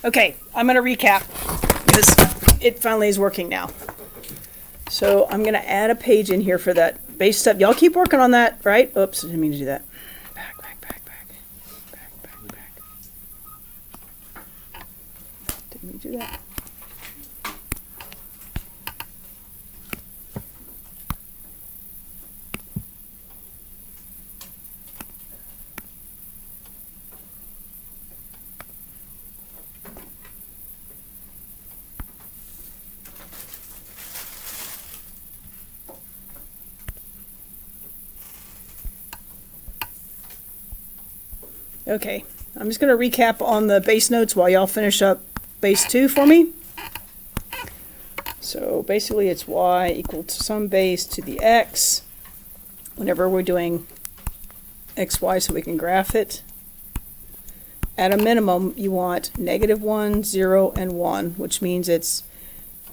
Okay, I'm going to recap because it finally is working now. So I'm going to add a page in here for that base step. Y'all keep working on that, right? Oops, I didn't mean to do that. Back. Didn't mean to do that. Okay, I'm just going to recap on the base notes while y'all finish up base 2 for me. So basically it's y equal to some base to the x whenever we're doing xy so we can graph it. At a minimum, you want -1, 0, and 1, which means it's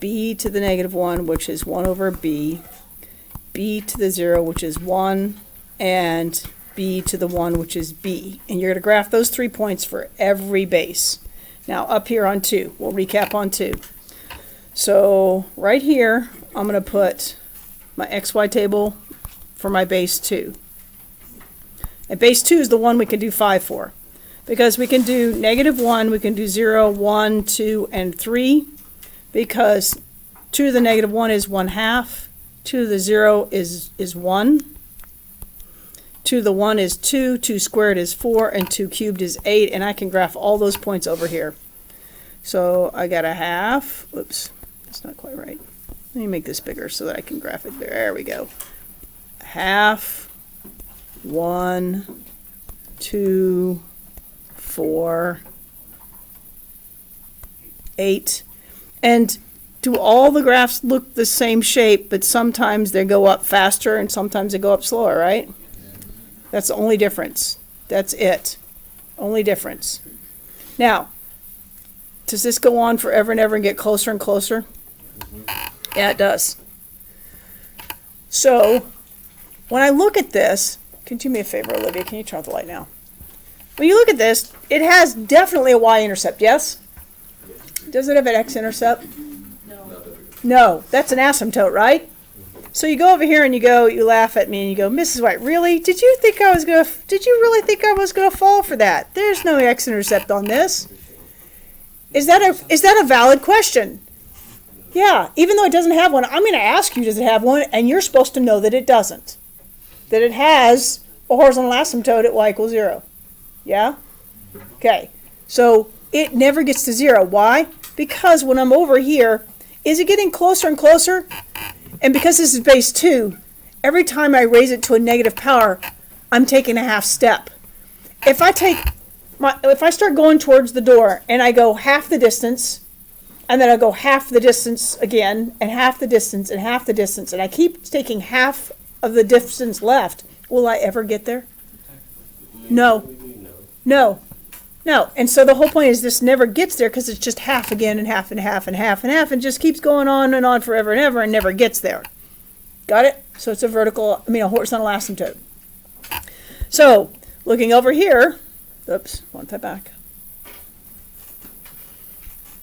b to the -1, which is 1 over b, b to the 0, which is 1, and b to the 1, which is b. And you're going to graph those 3 points for every base. Now up here on 2, we'll recap on 2. So right here, I'm going to put my xy table for my base 2. And base 2 is the one we can do 5 for. Because we can do -1, we can do 0, 1, 2, and 3. Because 2 to the -1 is 1/2. 2 to the 0 is 1. 2 to the 1 is 2, 2 squared is 4, and 2 cubed is 8, and I can graph all those points over here. So I got a half. Oops, that's not quite right. Let me make this bigger so that I can graph it. There we go. Half, 1, 2, 4, 8. And do all the graphs look the same shape, but sometimes they go up faster and sometimes they go up slower, right? That's the only difference. That's it. Only difference. Now, does this go on forever and ever and get closer and closer? Yeah, it does. So, when I look at this, can you do me a favor, Olivia? Can you turn off the light now? When you look at this, it has definitely a y-intercept, yes? Does it have an x-intercept? No, that's an asymptote, right? So you go over here and you laugh at me and you go, Mrs. White, really? Did you really think I was gonna fall for that? There's no x-intercept on this. Is that a valid question? Yeah, even though it doesn't have one, I'm gonna ask you, does it have one? And you're supposed to know that it doesn't. That it has a horizontal asymptote at y equals 0. Yeah? Okay, so it never gets to 0. Why? Because when I'm over here, is it getting closer and closer? And because this is base 2, every time I raise it to a negative power, I'm taking a half step. If I start going towards the door and I go half the distance, and then I go half the distance again, and half the distance, and half the distance, and I keep taking half of the distance left, will I ever get there? No. No. No. And so the whole point is this never gets there because it's just half again and half and half and half and half and just keeps going on and on forever and ever and never gets there. Got it? So it's a horizontal asymptote. So looking over here, oops, one step back.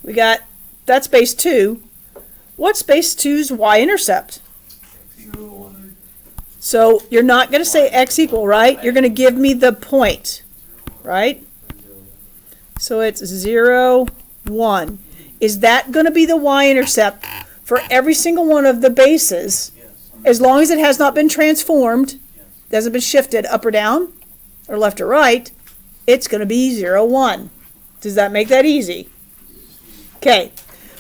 We got, that's base 2. What's base 2's y-intercept? So you're not going to say x equal, right? You're going to give me the point, right? So it's 0, 1. Is that going to be the y-intercept for every single one of the bases? As long as it has not been transformed, hasn't been shifted up or down, or left or right, it's going to be 0, 1. Does that make that easy? Okay.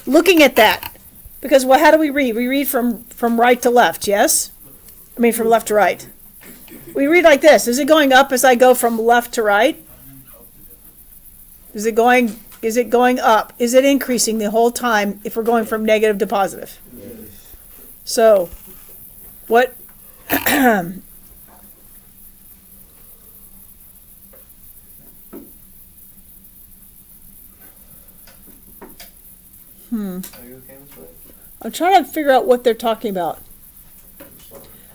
Looking at that, because how do we read? We read from right to left, yes? I mean from left to right. We read like this. Is it going up as I go from left to right? Is it going up? Is it increasing the whole time if we're going from negative to positive? Yes. So, what? Are you okay with that? I'm trying to figure out what they're talking about.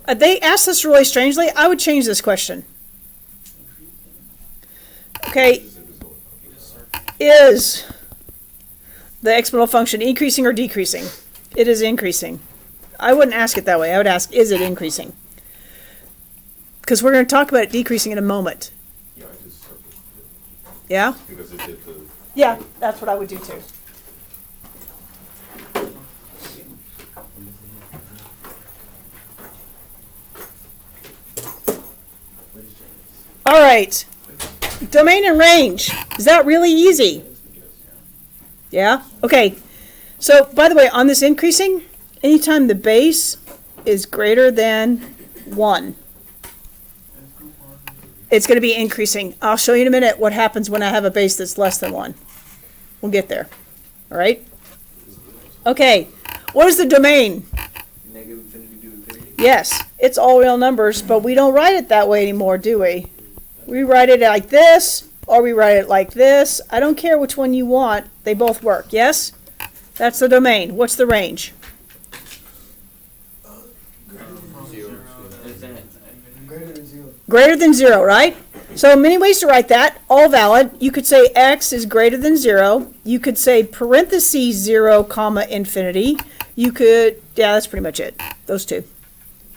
They asked this really strangely. I would change this question. Okay. Is the exponential function increasing or decreasing? It is increasing. I wouldn't ask it that way. I would ask, is it increasing? Because we're going to talk about it decreasing in a moment. Yeah, I just circled it. Yeah? Because it did the. Yeah, that's what I would do too. All right. Domain and range. Is that really easy? Yeah? Okay. So, by the way, on this increasing, anytime the base is greater than 1, it's going to be increasing. I'll show you in a minute what happens when I have a base that's less than 1. We'll get there. All right? Okay. What is the domain? Negative infinity to infinity? Yes. It's all real numbers, but we don't write it that way anymore, do we? We write it like this, or we write it like this. I don't care which one you want. They both work. Yes? That's the domain. What's the range? Greater than 0, right? So many ways to write that, all valid. You could say x is greater than 0. You could say parentheses 0, comma, infinity. You could, yeah, that's pretty much it. Those two,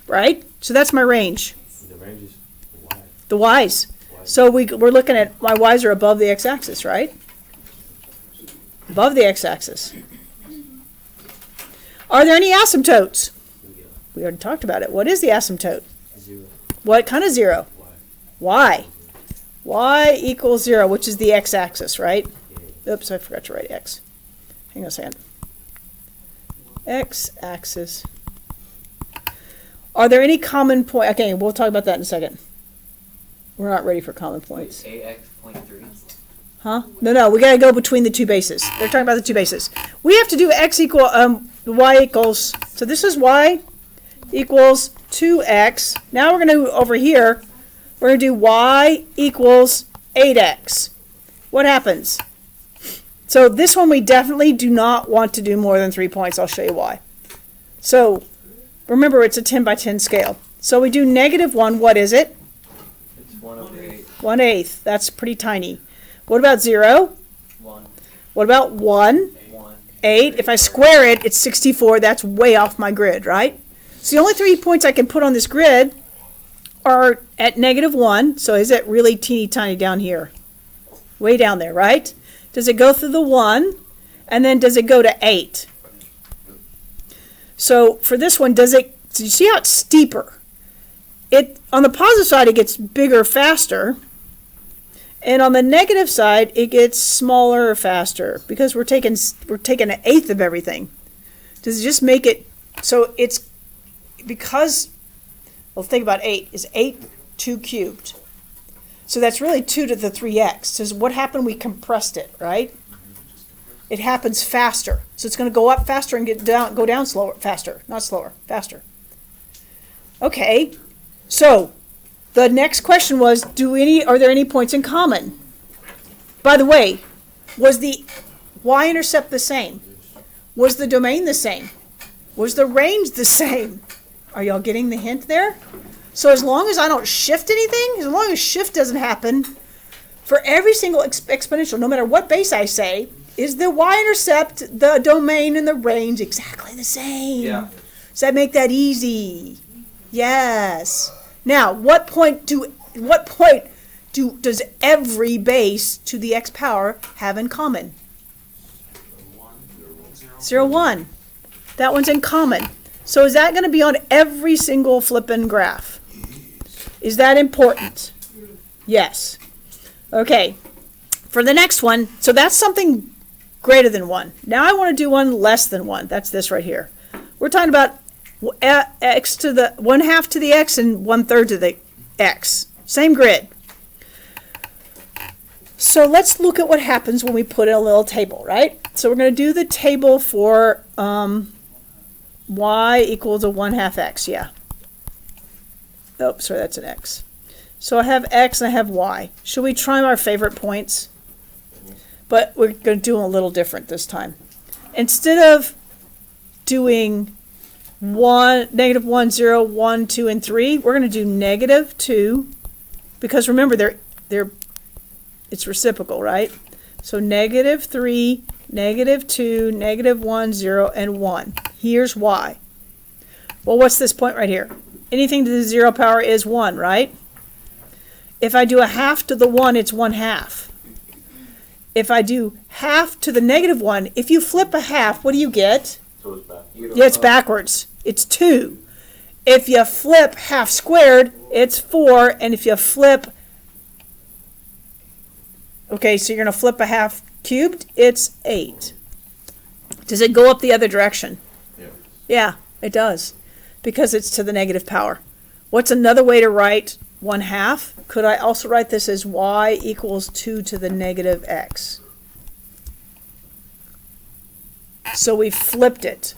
right? So that's my range. The range is y. The y's. So we're looking at, my y's are above the x-axis, right? Above the x-axis. Are there any asymptotes? We already talked about it. What is the asymptote? 0. What kind of 0? Y. Y equals 0, which is the x-axis, right? Oops, I forgot to write x. Hang on a second. X-axis. Are there any common point? Okay, we'll talk about that in a second. We're not ready for common points. AX point 3. Huh? No, we got to go between the two bases. They're talking about the two bases. We have to do x equal, y equals, so this is y equals 2x. Now we're going to, over here, we're going to do y equals 8x. What happens? So this one we definitely do not want to do more than 3 points. I'll show you why. So remember, it's a 10 by 10 scale. So we do -1. What is it? It's 1/8. 1/8. That's pretty tiny. What about 0? 1. What about 1? 1. 8. If I square it, it's 64. That's way off my grid, right? So the only 3 points I can put on this grid are at -1. So is it really teeny tiny down here? Way down there, right? Does it go through the 1? And then does it go to 8? So for this one, do you see how it's steeper? On the positive side, it gets bigger faster. And on the negative side, it gets smaller faster because we're taking 1/8 of everything. Does it just make it so it's because, well, think about 8 is 8 2 cubed. So that's really 2 to the 3x. So what happened? We compressed it, right? It happens faster. So it's going to go up faster and go down slower, faster, not slower, faster. Okay. So the next question was, are there any points in common? By the way, was the y-intercept the same? Was the domain the same? Was the range the same? Are y'all getting the hint there? So as long as I don't shift anything, as long as shift doesn't happen, for every single exponential, no matter what base I say, is the y-intercept, the domain, and the range exactly the same? Yeah. Does that make that easy? Yes. Now, what point does every base to the x power have in common? 0, 1. That one's in common. So is that going to be on every single flippin' graph? Is that important? Yes. Okay. For the next one, so that's something greater than 1. Now I want to do one less than 1. That's this right here. We're talking about x to the 1/2 to the x and 1/3 to the x. Same grid. So let's look at what happens when we put in a little table, right? So we're going to do the table for y equals a 1/2 x, yeah. Oh, sorry, that's an x. So I have x and I have y. Should we try our favorite points? But we're going to do them a little different this time. Instead of doing -1, 0, 1, 2, and 3, we're going to do -2, because remember it's reciprocal, right? So -3, negative 2, negative 1, 0, and 1. Here's why. Well, what's this point right here? Anything to the 0 power is 1, right? If I do a half to the 1, it's 1/2. If I do half to the negative 1, if you flip a half, what do you get? So it's back. Yeah, it's backwards. It's 2. If you flip half squared, it's 4. And if you flip, okay, so you're going to flip a half cubed, it's 8. Does it go up the other direction? Yeah. Yeah, it does, because it's to the negative power. What's another way to write 1/2? Could I also write this as y equals 2 to the negative x? So we flipped it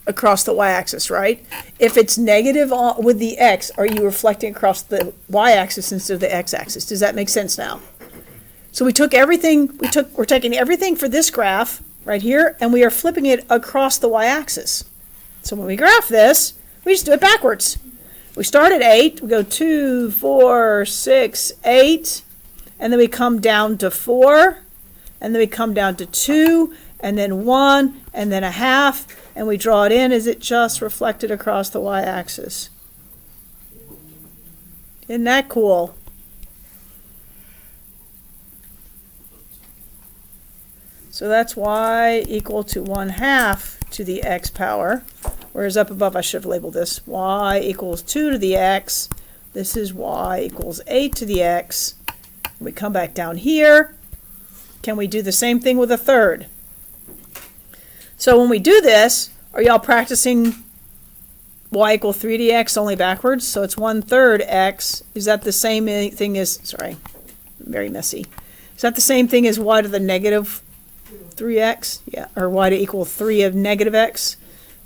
across the y-axis, right? If it's negative with the x, are you reflecting across the y-axis instead of the x-axis? Does that make sense now? So we took everything, we're taking everything for this graph right here, and we are flipping it across the y-axis. So when we graph this, we just do it backwards. We start at 8, we go 2, 4, 6, 8, and then we come down to 4, and then we come down to 2, and then 1, and then a half, and we draw it in as it just reflected across the y-axis. Isn't that cool? So that's y equal to 1/2 to the x power. Whereas up above I should have labeled this y equals 2 to the x. This is y equals 8 to the x. We come back down here. Can we do the same thing with a third? So when we do this, are y'all practicing y equal 3 to the x only backwards? So it's 1/3 x. Is that the same thing as, sorry, very messy. Is that the same thing as y to the negative 3x? Yeah, or y to equal 3 of negative x.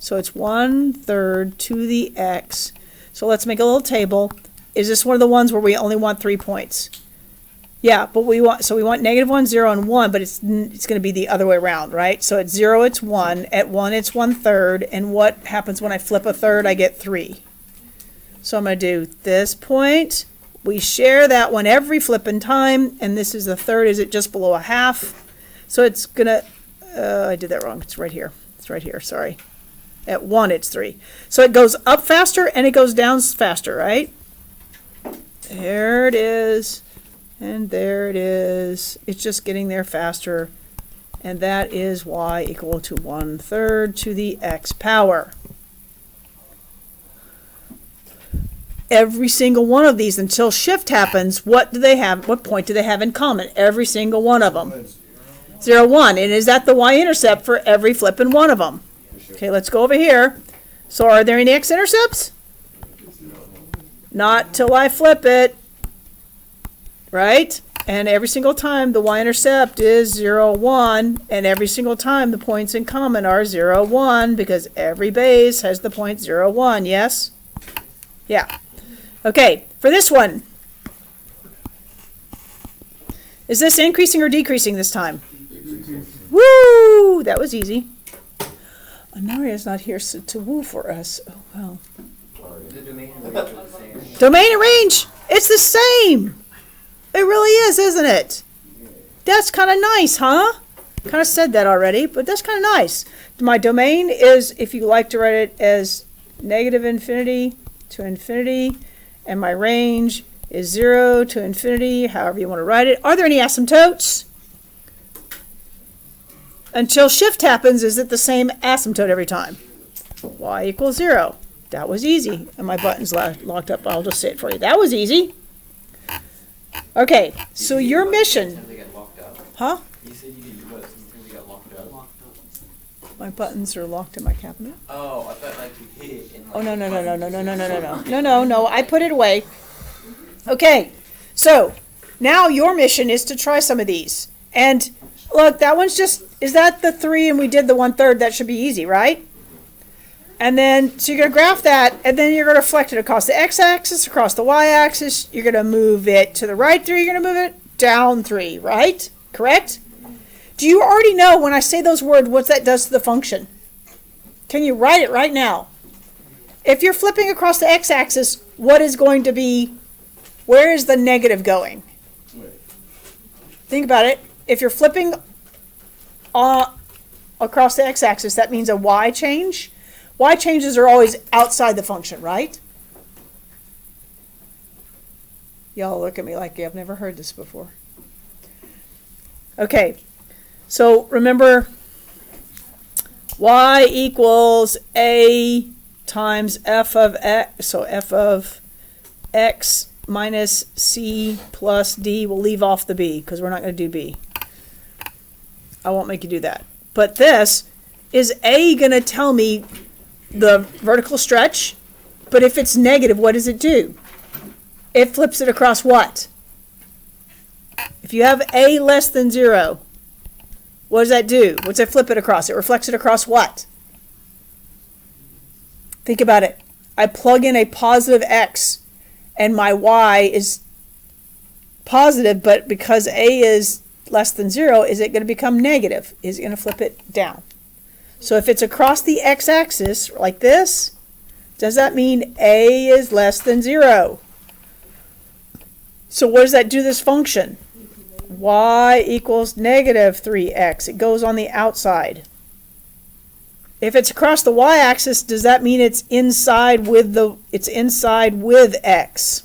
So it's 1/3 to the x. So let's make a little table. Is this one of the ones where we only want 3 points? Yeah, but we want negative 1, 0, and 1, but it's going to be the other way around, right? So at 0, it's 1. At 1, it's 1/3. And what happens when I flip a third? I get 3. So I'm going to do this point. We share that one every flipping time. And this is the third. Is it just below a half? So it's going to, I did that wrong. It's right here. It's right here. Sorry. At 1, it's 3. So it goes up faster and it goes down faster, right? There it is. And there it is. It's just getting there faster. And that is y equal to 1/3 to the x power. Every single one of these, until shift happens, what do they have? What point do they have in common? Every single one of them. 0, 1. And is that the y-intercept for every flipping one of them? Okay, let's go over here. So are there any x-intercepts? Not till I flip it. Right? And every single time the y-intercept is 0, 1, and every single time the points in common are 0, 1, because every base has the point 0, 1, yes? Yeah. Okay, for this one, is this increasing or decreasing this time? Woo! That was easy. Anaria's not here to woo for us. Oh, well. The domain and range are the same. Domain and range, it's the same. It really is, isn't it? That's kind of nice, huh? Kind of said that already, but that's kind of nice. My domain is, if you like to write it as negative infinity to infinity, and my range is 0 to infinity, however you want to write it. Are there any asymptotes? Until shift happens, is it the same asymptote every time? Y equals 0. That was easy. And my button's locked up. I'll just say it for you. That was easy. Okay, so your mission, Sometimes they get locked up. huh? You said you did what? Sometimes they got locked up. My buttons are locked in my cabinet. Oh, I thought like you hid it in like. Oh, no. I put it away. Okay, so now your mission is to try some of these. And look, that one's just, is that the 3 and we did the 1/3? That should be easy, right? And then, so you're going to graph that, and then you're going to reflect it across the x-axis, across the y-axis. You're going to move it to the right 3, you're going to move it down 3, right? Correct? Do you already know when I say those words what that does to the function? Can you write it right now? If you're flipping across the x-axis, what is going to be, where is the negative going? Think about it. If you're flipping across the x-axis, that means a y change. Y changes are always outside the function, right? Y'all look at me like I've never heard this before. Okay, so remember, y equals a times f of x, so f of x minus c plus d. We'll leave off the b because we're not going to do b. I won't make you do that. But this, is a going to tell me the vertical stretch? But if it's negative, what does it do? It flips it across what? If you have a less than 0, what does that do? What's it flip it across? It reflects it across what? Think about it. I plug in a positive x, and my y is positive, but because a is less than 0, is it going to become negative? Is it going to flip it down? So if it's across the x-axis, like this, does that mean a is less than 0? So what does that do to this function? Y equals negative 3x. It goes on the outside. If it's across the y-axis, does that mean it's inside with x?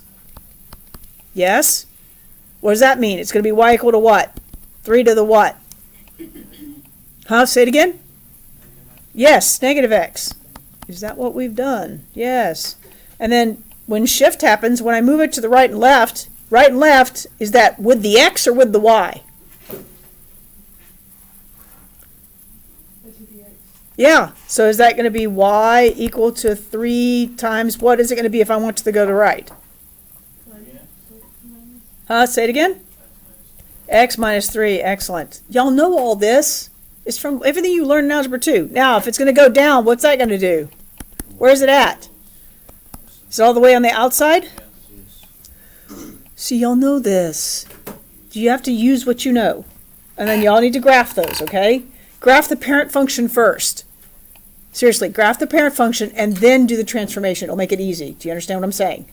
Yes? What does that mean? It's going to be y equal to what? 3 to the what? Huh? Say it again? Yes, negative x. Is that what we've done? Yes. And then when shift happens, when I move it to the right and left, is that with the x or with the y? Yeah, so is that going to be y equal to 3 times, what is it going to be if I want to go to the right? Say it again? X minus 3, excellent. Y'all know all this. It's from everything you learned in Algebra 2. Now, if it's going to go down, what's that going to do? Where is it at? Is it all the way on the outside? See, y'all know this. You have to use what you know. And then y'all need to graph those, okay? Graph the parent function first. Seriously, graph the parent function and then do the transformation. It'll make it easy. Do you understand what I'm saying?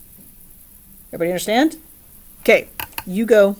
Everybody understand? Okay, you go.